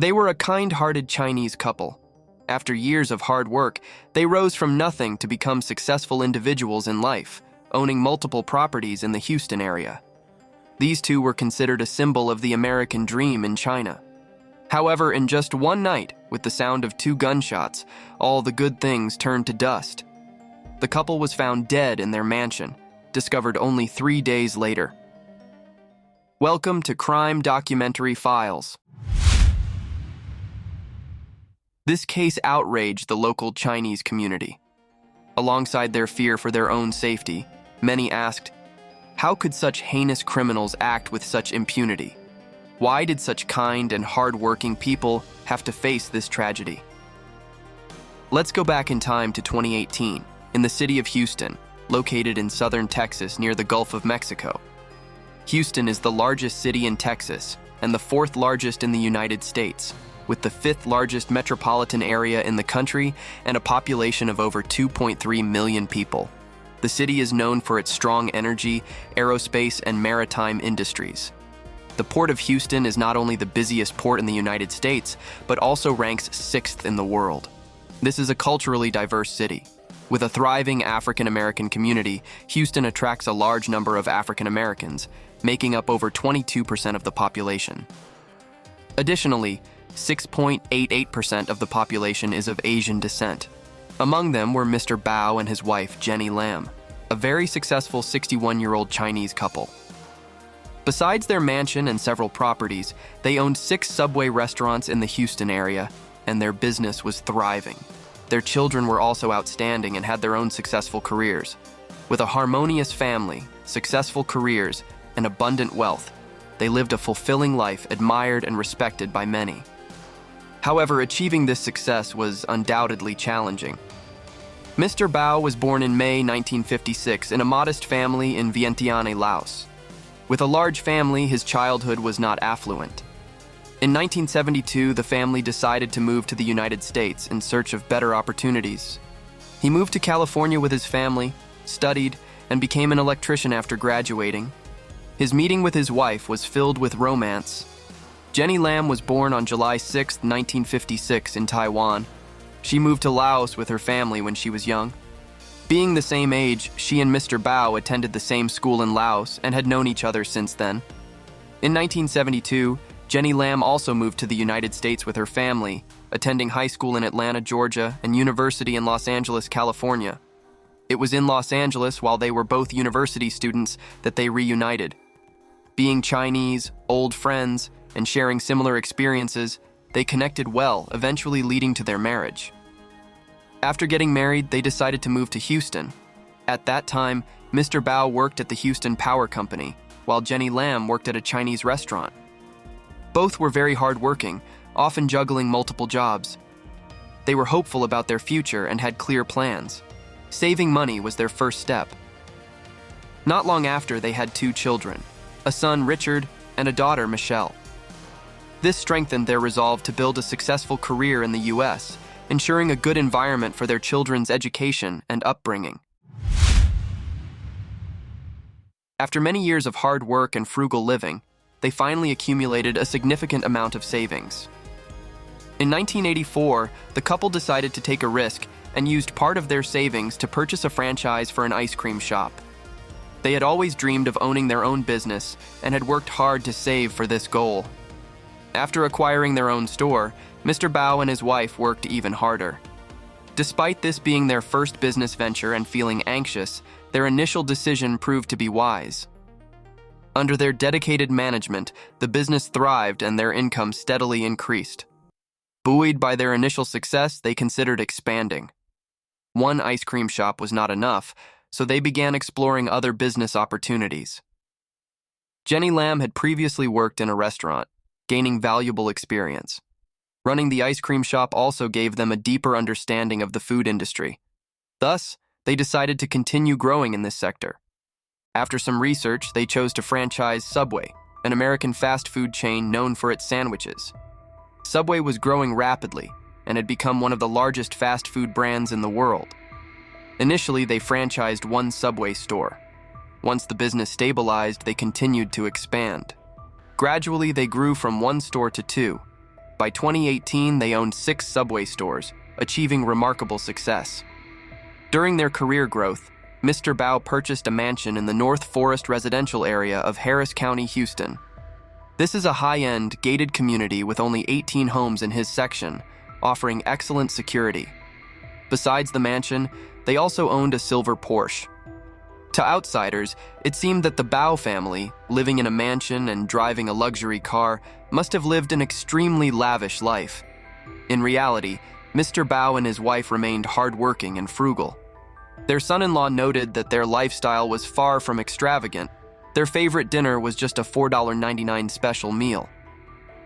They were a kind-hearted Chinese couple. After years of hard work, they rose from nothing to become successful individuals in life, owning multiple properties in the Houston area. These two were considered a symbol of the American dream in China. However, in just one night, with the sound of 2 gunshots, all the good things turned to dust. The couple was found dead in their mansion, discovered only 3 days later. Welcome to Crime Documentary Files. This case outraged the local Chinese community. Alongside their fear for their own safety, many asked, how could such heinous criminals act with such impunity? Why did such kind and hard-working people have to face this tragedy? Let's go back in time to 2018, in the city of Houston, located in southern Texas near the Gulf of Mexico. Houston is the largest city in Texas and the 4th largest in the United States, with the 5th largest metropolitan area in the country and a population of over 2.3 million people. The city is known for its strong energy, aerospace, and maritime industries. The Port of Houston is not only the busiest port in the United States, but also ranks 6th in the world. This is a culturally diverse city. With a thriving African American community, Houston attracts a large number of African Americans, making up over 22% of the population. Additionally, 6.88% of the population is of Asian descent. Among them were Mr. Bao and his wife, Jenny Lam, a very successful 61-year-old Chinese couple. Besides their mansion and several properties, they owned 6 Subway restaurants in the Houston area, and their business was thriving. Their children were also outstanding and had their own successful careers. With a harmonious family, successful careers, and abundant wealth, they lived a fulfilling life admired and respected by many. However, achieving this success was undoubtedly challenging. Mr. Bao was born in May 1956 in a modest family in Vientiane, Laos. With a large family, his childhood was not affluent. In 1972, the family decided to move to the United States in search of better opportunities. He moved to California with his family, studied, and became an electrician after graduating. His meeting with his wife was filled with romance. Jenny Lam was born on July 6, 1956 in Taiwan. She moved to Laos with her family when she was young. Being the same age, she and Mr. Bao attended the same school in Laos and had known each other since then. In 1972, Jenny Lam also moved to the United States with her family, attending high school in Atlanta, Georgia, and university in Los Angeles, California. It was in Los Angeles, while they were both university students, that they reunited. Being Chinese, old friends, and sharing similar experiences, they connected well, eventually leading to their marriage. After getting married, they decided to move to Houston. At that time, Mr. Bao worked at the Houston Power Company, while Jenny Lam worked at a Chinese restaurant. Both were very hardworking, often juggling multiple jobs. They were hopeful about their future and had clear plans. Saving money was their first step. Not long after, they had 2 children, a son, Richard, and a daughter, Michelle. This strengthened their resolve to build a successful career in the U.S., ensuring a good environment for their children's education and upbringing. After many years of hard work and frugal living, they finally accumulated a significant amount of savings. In 1984, the couple decided to take a risk and used part of their savings to purchase a franchise for an ice cream shop. They had always dreamed of owning their own business and had worked hard to save for this goal. After acquiring their own store, Mr. Bao and his wife worked even harder. Despite this being their first business venture and feeling anxious, their initial decision proved to be wise. Under their dedicated management, the business thrived and their income steadily increased. Buoyed by their initial success, they considered expanding. One ice cream shop was not enough, so they began exploring other business opportunities. Jenny Lam had previously worked in a restaurant, gaining valuable experience. Running the ice cream shop also gave them a deeper understanding of the food industry. Thus, they decided to continue growing in this sector. After some research, they chose to franchise Subway, an American fast food chain known for its sandwiches. Subway was growing rapidly and had become one of the largest fast food brands in the world. Initially, they franchised one Subway store. Once the business stabilized, they continued to expand. Gradually, they grew from 1 store to 2. By 2018, they owned 6 Subway stores, achieving remarkable success. During their career growth, Mr. Bao purchased a mansion in the North Forest residential area of Harris County, Houston. This is a high-end, gated community with only 18 homes in his section, offering excellent security. Besides the mansion, they also owned a silver Porsche. To outsiders, it seemed that the Bao family, living in a mansion and driving a luxury car, must have lived an extremely lavish life. In reality, Mr. Bao and his wife remained hardworking and frugal. Their son-in-law noted that their lifestyle was far from extravagant. Their favorite dinner was just a $4.99 special meal.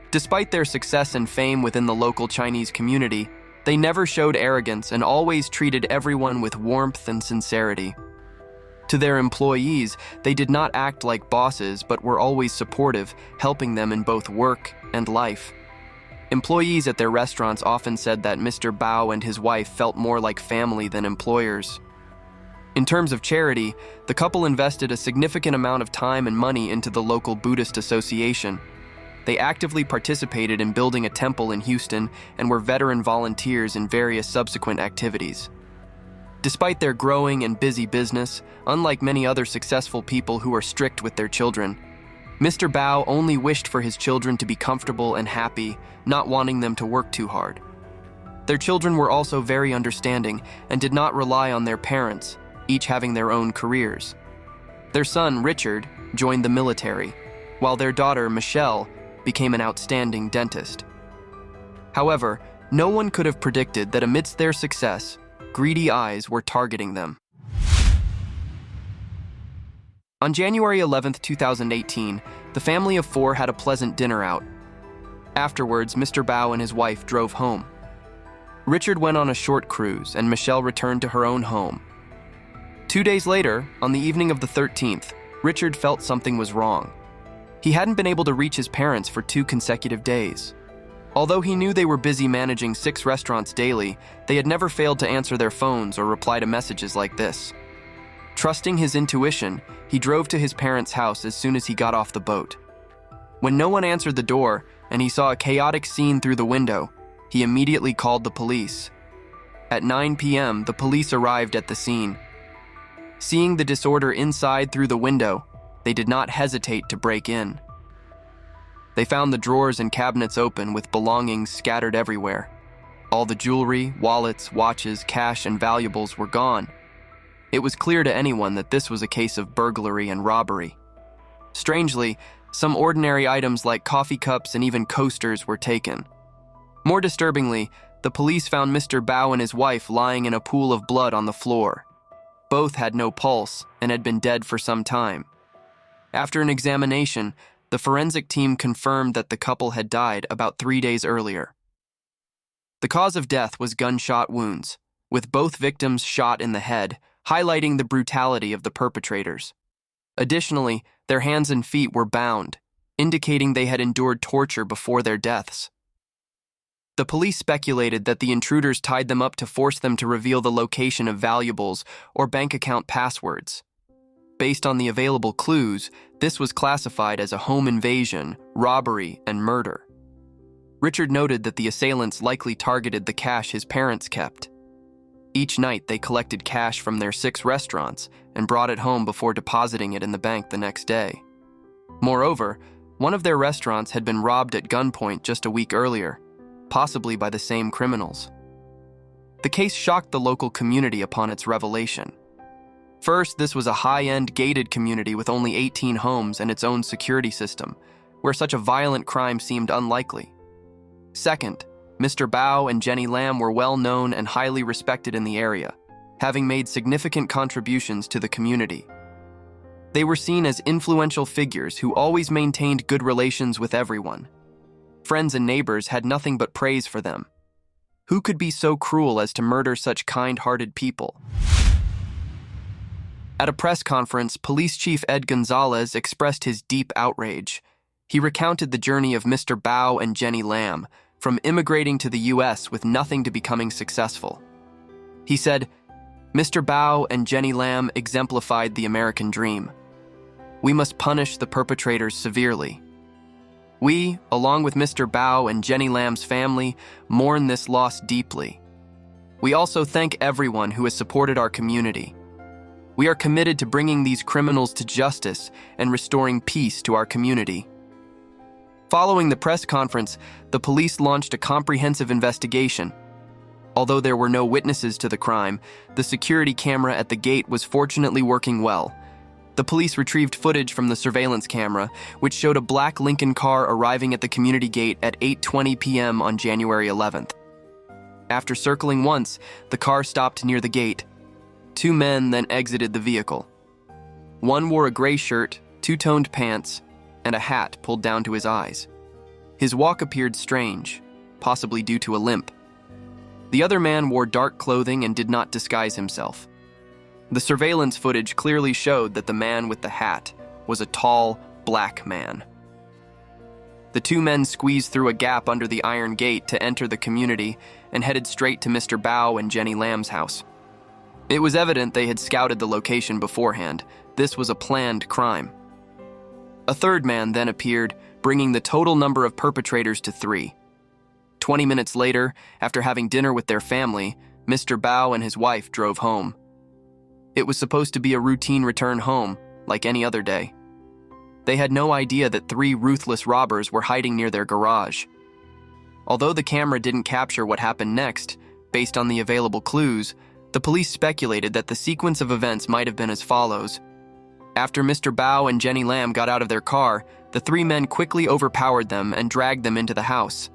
Despite their success and fame within the local Chinese community, they never showed arrogance and always treated everyone with warmth and sincerity. To their employees, they did not act like bosses but were always supportive, helping them in both work and life. Employees at their restaurants often said that Mr. Bao and his wife felt more like family than employers. In terms of charity, the couple invested a significant amount of time and money into the local Buddhist association. They actively participated in building a temple in Houston and were veteran volunteers in various subsequent activities. Despite their growing and busy business, unlike many other successful people who are strict with their children, Mr. Bao only wished for his children to be comfortable and happy, not wanting them to work too hard. Their children were also very understanding and did not rely on their parents, each having their own careers. Their son, Richard, joined the military, while their daughter, Michelle, became an outstanding dentist. However, no one could have predicted that amidst their success, greedy eyes were targeting them. On January 11, 2018, the family of 4 had a pleasant dinner out. Afterwards, Mr. Bao and his wife drove home. Richard went on a short cruise, and Michelle returned to her own home. 2 days later, on the evening of the 13th, Richard felt something was wrong. He hadn't been able to reach his parents for 2 consecutive days. Although he knew they were busy managing 6 restaurants daily, they had never failed to answer their phones or reply to messages like this. Trusting his intuition, he drove to his parents' house as soon as he got off the boat. When no one answered the door and he saw a chaotic scene through the window, he immediately called the police. At 9 p.m., the police arrived at the scene. Seeing the disorder inside through the window, they did not hesitate to break in. They found the drawers and cabinets open with belongings scattered everywhere. All the jewelry, wallets, watches, cash, and valuables were gone. It was clear to anyone that this was a case of burglary and robbery. Strangely, some ordinary items like coffee cups and even coasters were taken. More disturbingly, the police found Mr. Bao and his wife lying in a pool of blood on the floor. Both had no pulse and had been dead for some time. After an examination, the forensic team confirmed that the couple had died about 3 days earlier. The cause of death was gunshot wounds, with both victims shot in the head, highlighting the brutality of the perpetrators. Additionally, their hands and feet were bound, indicating they had endured torture before their deaths. The police speculated that the intruders tied them up to force them to reveal the location of valuables or bank account passwords. Based on the available clues, this was classified as a home invasion, robbery, and murder. Richard noted that the assailants likely targeted the cash his parents kept. Each night, they collected cash from their 6 restaurants and brought it home before depositing it in the bank the next day. Moreover, one of their restaurants had been robbed at gunpoint just a week earlier, possibly by the same criminals. The case shocked the local community upon its revelation. First, this was a high-end gated community with only 18 homes and its own security system, where such a violent crime seemed unlikely. Second, Mr. Bao and Jenny Lam were well known and highly respected in the area, having made significant contributions to the community. They were seen as influential figures who always maintained good relations with everyone. Friends and neighbors had nothing but praise for them. Who could be so cruel as to murder such kind-hearted people? At a press conference, Police Chief Ed Gonzalez expressed his deep outrage. He recounted the journey of Mr. Bao and Jenny Lam, from immigrating to the U.S. with nothing to becoming successful. He said, "Mr. Bao and Jenny Lam exemplified the American dream. We must punish the perpetrators severely. We, along with Mr. Bao and Jenny Lam's family, mourn this loss deeply. We also thank everyone who has supported our community. We are committed to bringing these criminals to justice and restoring peace to our community. Following the press conference, the police launched a comprehensive investigation. Although there were no witnesses to the crime, the security camera at the gate was fortunately working well. The police retrieved footage from the surveillance camera, which showed a black Lincoln car arriving at the community gate at 8:20 p.m. on January 11th. After circling once, the car stopped near the gate. Two men then exited the vehicle. One wore a gray shirt, two-toned pants, and a hat pulled down to his eyes. His walk appeared strange, possibly due to a limp. The other man wore dark clothing and did not disguise himself. The surveillance footage clearly showed that the man with the hat was a tall, black man. The two men squeezed through a gap under the iron gate to enter the community and headed straight to Mr. Bao and Jenny Lam's house. It was evident they had scouted the location beforehand. This was a planned crime. A third man then appeared, bringing the total number of perpetrators to 3. 20 minutes later, after having dinner with their family, Mr. Bao and his wife drove home. It was supposed to be a routine return home, like any other day. They had no idea that 3 ruthless robbers were hiding near their garage. Although the camera didn't capture what happened next, based on the available clues, the police speculated that the sequence of events might have been as follows. After Mr. Bao and Jenny Lam got out of their car, the 3 men quickly overpowered them and dragged them into the house.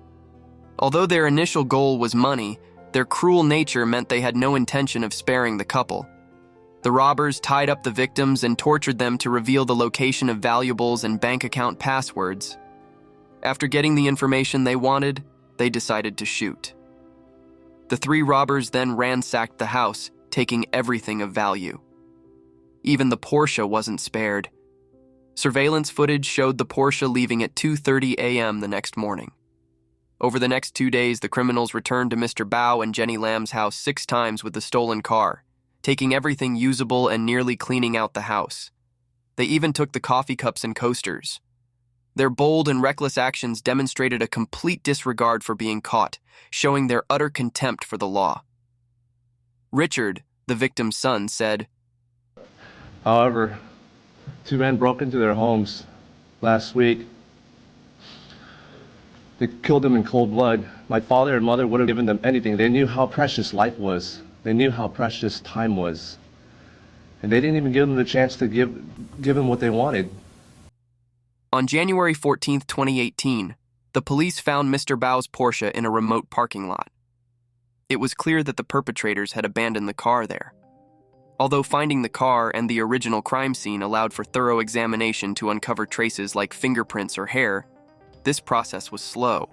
Although their initial goal was money, their cruel nature meant they had no intention of sparing the couple. The robbers tied up the victims and tortured them to reveal the location of valuables and bank account passwords. After getting the information they wanted, they decided to shoot. The 3 robbers then ransacked the house, taking everything of value. Even the Porsche wasn't spared. Surveillance footage showed the Porsche leaving at 2:30 a.m. the next morning. Over the next 2 days, the criminals returned to Mr. Bao and Jenny Lam's house 6 times with the stolen car, taking everything usable and nearly cleaning out the house. They even took the coffee cups and coasters. Their bold and reckless actions demonstrated a complete disregard for being caught, showing their utter contempt for the law. Richard, the victim's son, said, However, 2 men broke into their homes last week. They killed them in cold blood. My father and mother would have given them anything. They knew how precious life was. They knew how precious time was. And they didn't even give them the chance to give them what they wanted. On January 14, 2018, the police found Mr. Bao's Porsche in a remote parking lot. It was clear that the perpetrators had abandoned the car there. Although finding the car and the original crime scene allowed for thorough examination to uncover traces like fingerprints or hair, this process was slow.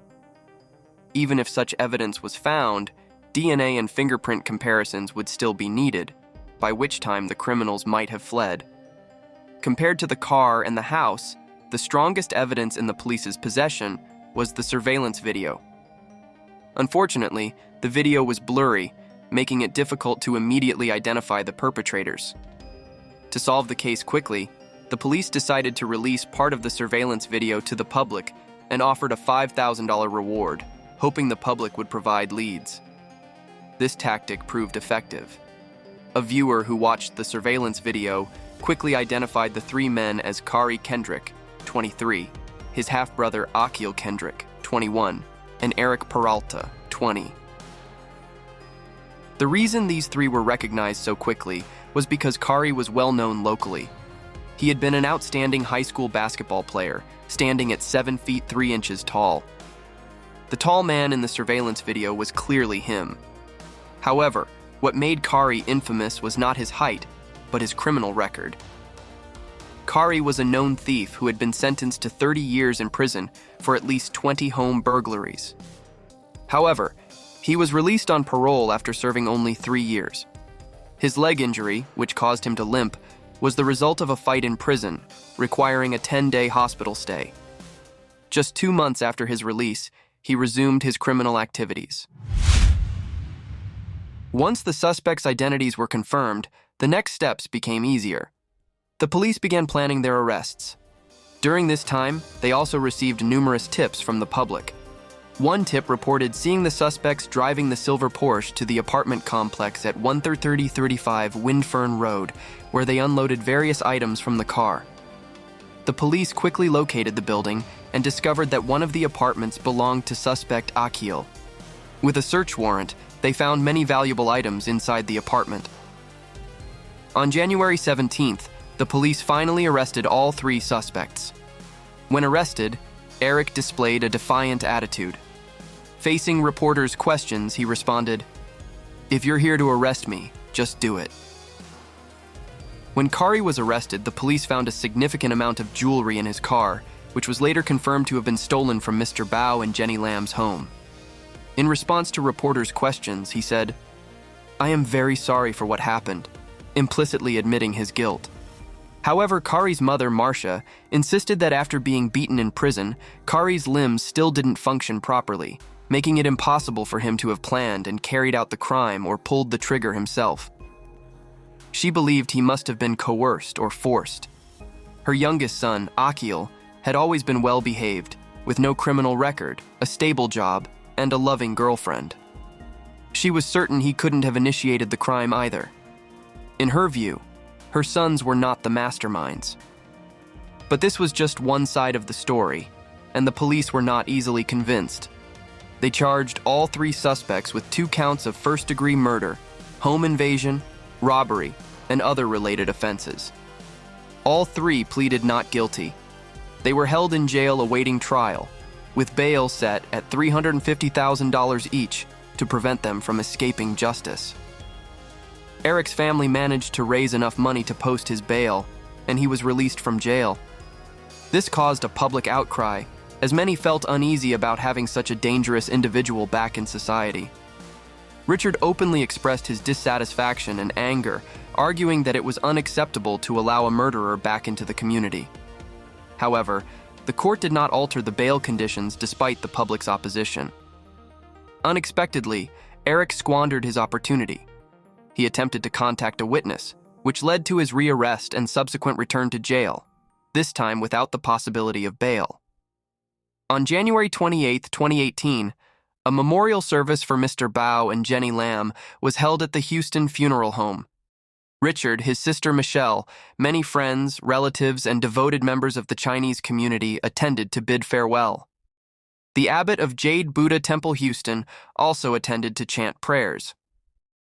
Even if such evidence was found, DNA and fingerprint comparisons would still be needed, by which time the criminals might have fled. Compared to the car and the house, the strongest evidence in the police's possession was the surveillance video. Unfortunately, the video was blurry, making it difficult to immediately identify the perpetrators. To solve the case quickly, the police decided to release part of the surveillance video to the public and offered a $5,000 reward, hoping the public would provide leads. This tactic proved effective. A viewer who watched the surveillance video quickly identified the 3 men as Kari Kendrick, 23, his half-brother Akil Kendrick, 21, and Eric Peralta, 20. The reason these 3 were recognized so quickly was because Kari was well known locally. He had been an outstanding high school basketball player, standing at 7 feet 3 inches tall. The tall man in the surveillance video was clearly him. However, what made Kari infamous was not his height, but his criminal record. Kari was a known thief who had been sentenced to 30 years in prison for at least 20 home burglaries. However, he was released on parole after serving only 3 years. His leg injury, which caused him to limp, was the result of a fight in prison, requiring a 10-day hospital stay. Just 2 months after his release, he resumed his criminal activities. Once the suspects' identities were confirmed, the next steps became easier. The police began planning their arrests. During this time, they also received numerous tips from the public. One tip reported seeing the suspects driving the silver Porsche to the apartment complex at 13035 Windfern Road, where they unloaded various items from the car. The police quickly located the building and discovered that one of the apartments belonged to suspect Akil. With a search warrant, they found many valuable items inside the apartment. On January 17th, the police finally arrested all three suspects. When arrested, Eric displayed a defiant attitude. Facing reporters' questions, he responded, "If you're here to arrest me, just do it." When Kari was arrested, the police found a significant amount of jewelry in his car, which was later confirmed to have been stolen from Mr. Bao and Jenny Lam's home. In response to reporters' questions, he said, "I am very sorry for what happened," implicitly admitting his guilt. However, Kari's mother, Marcia, insisted that after being beaten in prison, Kari's limbs still didn't function properly, making it impossible for him to have planned and carried out the crime or pulled the trigger himself. She believed he must have been coerced or forced. Her youngest son, Akil, had always been well-behaved, with no criminal record, a stable job, and a loving girlfriend. She was certain he couldn't have initiated the crime either. In her view, her sons were not the masterminds. But this was just one side of the story, and the police were not easily convinced. They charged all three suspects with 2 counts of first-degree murder, home invasion, robbery, and other related offenses. All three pleaded not guilty. They were held in jail awaiting trial, with bail set at $350,000 each to prevent them from escaping justice. Eric's family managed to raise enough money to post his bail, and he was released from jail. This caused a public outcry, as many felt uneasy about having such a dangerous individual back in society. Richard openly expressed his dissatisfaction and anger, arguing that it was unacceptable to allow a murderer back into the community. However, the court did not alter the bail conditions despite the public's opposition. Unexpectedly, Eric squandered his opportunity. He attempted to contact a witness, which led to his rearrest and subsequent return to jail, this time without the possibility of bail. On January 28, 2018, a memorial service for Mr. Bao and Jenny Lam was held at the Houston Funeral Home. Richard, his sister Michelle, many friends, relatives, and devoted members of the Chinese community attended to bid farewell. The abbot of Jade Buddha Temple Houston also attended to chant prayers.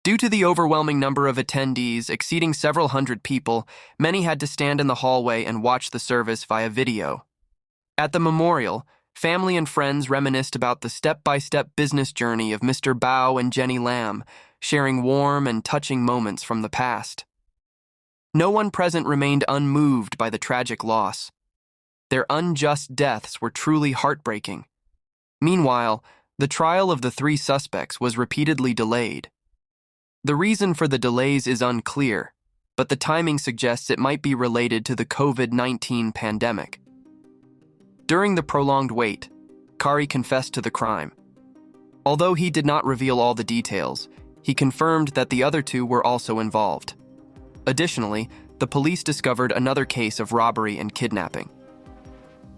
Due to the overwhelming number of attendees, exceeding several hundred people, many had to stand in the hallway and watch the service via video. At the memorial, family and friends reminisced about the step-by-step business journey of Mr. Bao and Jenny Lam, sharing warm and touching moments from the past. No one present remained unmoved by the tragic loss. Their unjust deaths were truly heartbreaking. Meanwhile, the trial of the 3 suspects was repeatedly delayed. The reason for the delays is unclear, but the timing suggests it might be related to the COVID-19 pandemic. During the prolonged wait, Kari confessed to the crime. Although he did not reveal all the details, he confirmed that the other 2 were also involved. Additionally, the police discovered another case of robbery and kidnapping.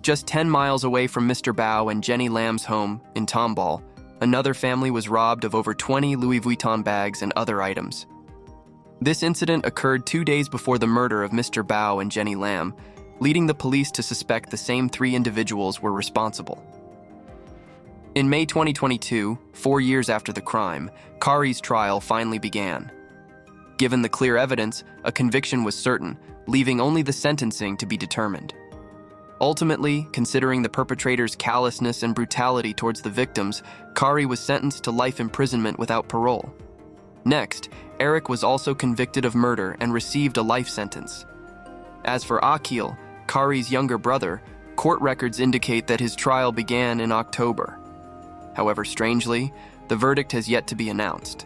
Just 10 miles away from Mr. Bao and Jenny Lam's home in Tomball, another family was robbed of over 20 Louis Vuitton bags and other items. This incident occurred 2 days before the murder of Mr. Bao and Jenny Lam, leading the police to suspect the same 3 individuals were responsible. In May 2022, 4 years after the crime, Kari's trial finally began. Given the clear evidence, a conviction was certain, leaving only the sentencing to be determined. Ultimately, considering the perpetrator's callousness and brutality towards the victims, Kari was sentenced to life imprisonment without parole. Next, Eric was also convicted of murder and received a life sentence. As for Akil, Kari's younger brother, court records indicate that his trial began in October. However, strangely, the verdict has yet to be announced.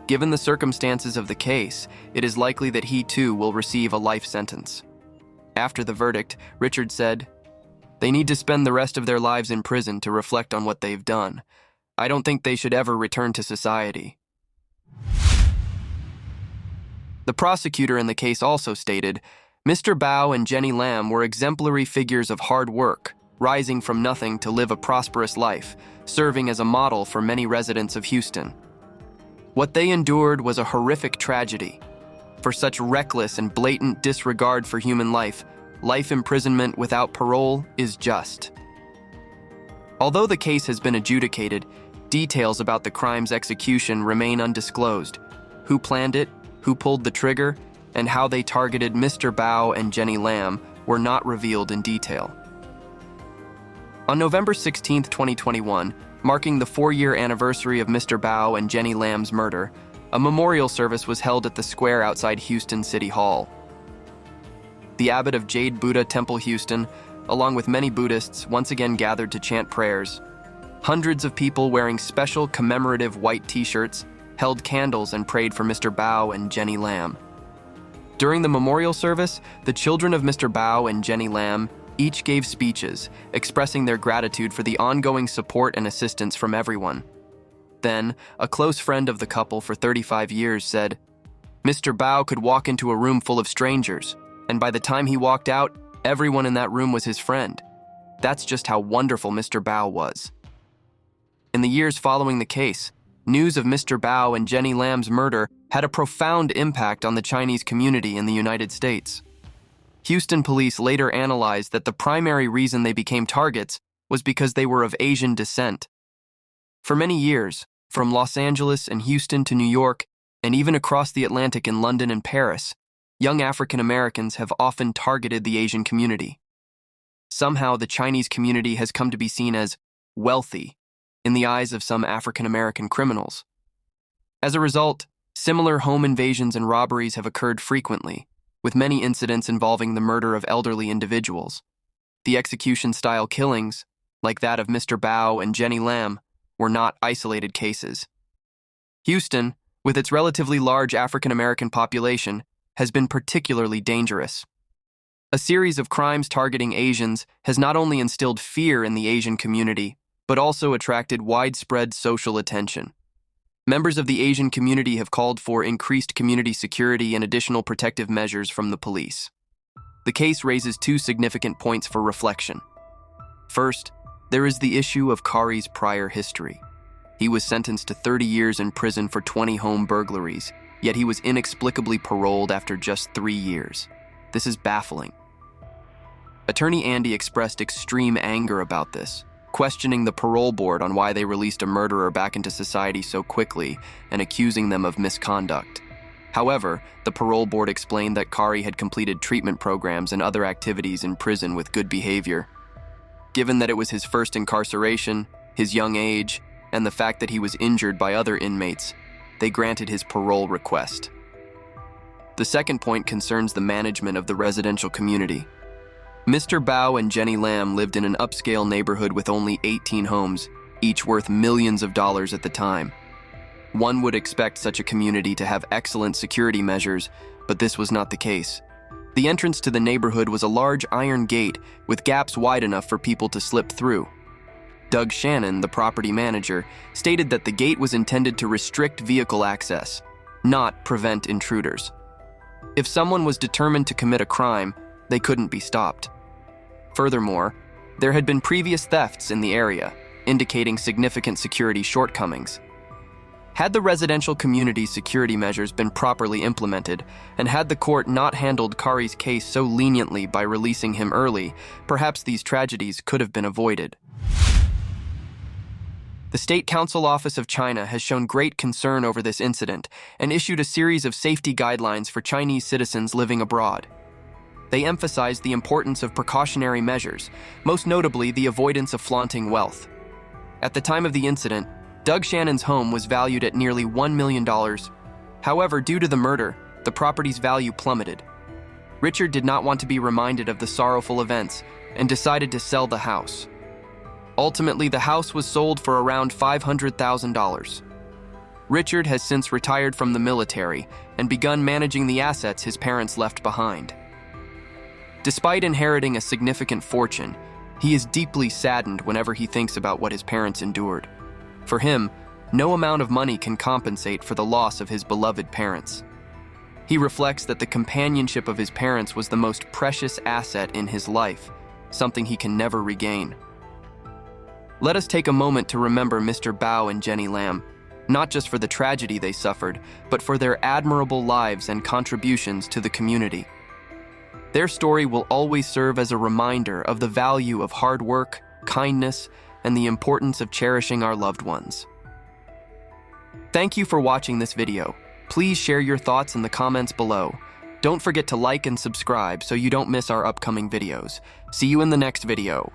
Given the circumstances of the case, it is likely that he too will receive a life sentence. After the verdict, Richard said, "They need to spend the rest of their lives in prison to reflect on what they've done. I don't think they should ever return to society." The prosecutor in the case also stated, Mr. Bao and Jenny Lam were exemplary figures of hard work, rising from nothing to live a prosperous life, serving as a model for many residents of Houston. What they endured was a horrific tragedy. For such reckless and blatant disregard for human life imprisonment without parole is just. Although the case has been adjudicated, details about the crime's execution remain undisclosed. Who planned it, who pulled the trigger, and how they targeted Mr. Bao and Jenny Lam were not revealed in detail. On November 16, 2021, marking the 4-year anniversary of Mr. Bao and Jenny Lam's murder, a memorial service was held at the square outside Houston City Hall. The abbot of Jade Buddha Temple Houston, along with many Buddhists, once again gathered to chant prayers. Hundreds of people wearing special commemorative white t-shirts held candles and prayed for Mr. Bao and Jenny Lam. During the memorial service, the children of Mr. Bao and Jenny Lam each gave speeches, expressing their gratitude for the ongoing support and assistance from everyone. Then, a close friend of the couple for 35 years said, "Mr. Bao could walk into a room full of strangers, and by the time he walked out, everyone in that room was his friend. That's just how wonderful Mr. Bao was." In the years following the case, news of Mr. Bao and Jenny Lam's murder had a profound impact on the Chinese community in the United States. Houston police later analyzed that the primary reason they became targets was because they were of Asian descent. For many years, from Los Angeles and Houston to New York, and even across the Atlantic in London and Paris, young African Americans have often targeted the Asian community. Somehow, the Chinese community has come to be seen as wealthy in the eyes of some African American criminals. As a result, similar home invasions and robberies have occurred frequently, with many incidents involving the murder of elderly individuals. The execution-style killings, like that of Mr. Bao and Jenny Lam, were not isolated cases. Houston, with its relatively large African American population, has been particularly dangerous. A series of crimes targeting Asians has not only instilled fear in the Asian community, but also attracted widespread social attention. Members of the Asian community have called for increased community security and additional protective measures from the police. The case raises two significant points for reflection. First, there is the issue of Kari's prior history. He was sentenced to 30 years in prison for 20 home burglaries, yet he was inexplicably paroled after just 3 years. This is baffling. Attorney Andy expressed extreme anger about this, questioning the parole board on why they released a murderer back into society so quickly and accusing them of misconduct. However, the parole board explained that Kari had completed treatment programs and other activities in prison with good behavior. Given that it was his first incarceration, his young age, and the fact that he was injured by other inmates, they granted his parole request. The second point concerns the management of the residential community. Mr. Bao and Jenny Lam lived in an upscale neighborhood with only 18 homes, each worth millions of dollars at the time. One would expect such a community to have excellent security measures, but this was not the case. The entrance to the neighborhood was a large iron gate with gaps wide enough for people to slip through. Doug Shannon, the property manager, stated that the gate was intended to restrict vehicle access, not prevent intruders. If someone was determined to commit a crime, they couldn't be stopped. Furthermore, there had been previous thefts in the area, indicating significant security shortcomings. Had the residential community's security measures been properly implemented, and had the court not handled Kari's case so leniently by releasing him early, perhaps these tragedies could have been avoided. The State Council Office of China has shown great concern over this incident and issued a series of safety guidelines for Chinese citizens living abroad. They emphasized the importance of precautionary measures, most notably the avoidance of flaunting wealth. At the time of the incident, Doug Shannon's home was valued at nearly $1 million. However, due to the murder, the property's value plummeted. Richard did not want to be reminded of the sorrowful events and decided to sell the house. Ultimately, the house was sold for around $500,000. Richard has since retired from the military and begun managing the assets his parents left behind. Despite inheriting a significant fortune, he is deeply saddened whenever he thinks about what his parents endured. For him, no amount of money can compensate for the loss of his beloved parents. He reflects that the companionship of his parents was the most precious asset in his life, something he can never regain. Let us take a moment to remember Mr. Bao and Jenny Lam, not just for the tragedy they suffered, but for their admirable lives and contributions to the community. Their story will always serve as a reminder of the value of hard work, kindness, and the importance of cherishing our loved ones. Thank you for watching this video. Please share your thoughts in the comments below. Don't forget to like and subscribe so you don't miss our upcoming videos. See you in the next video.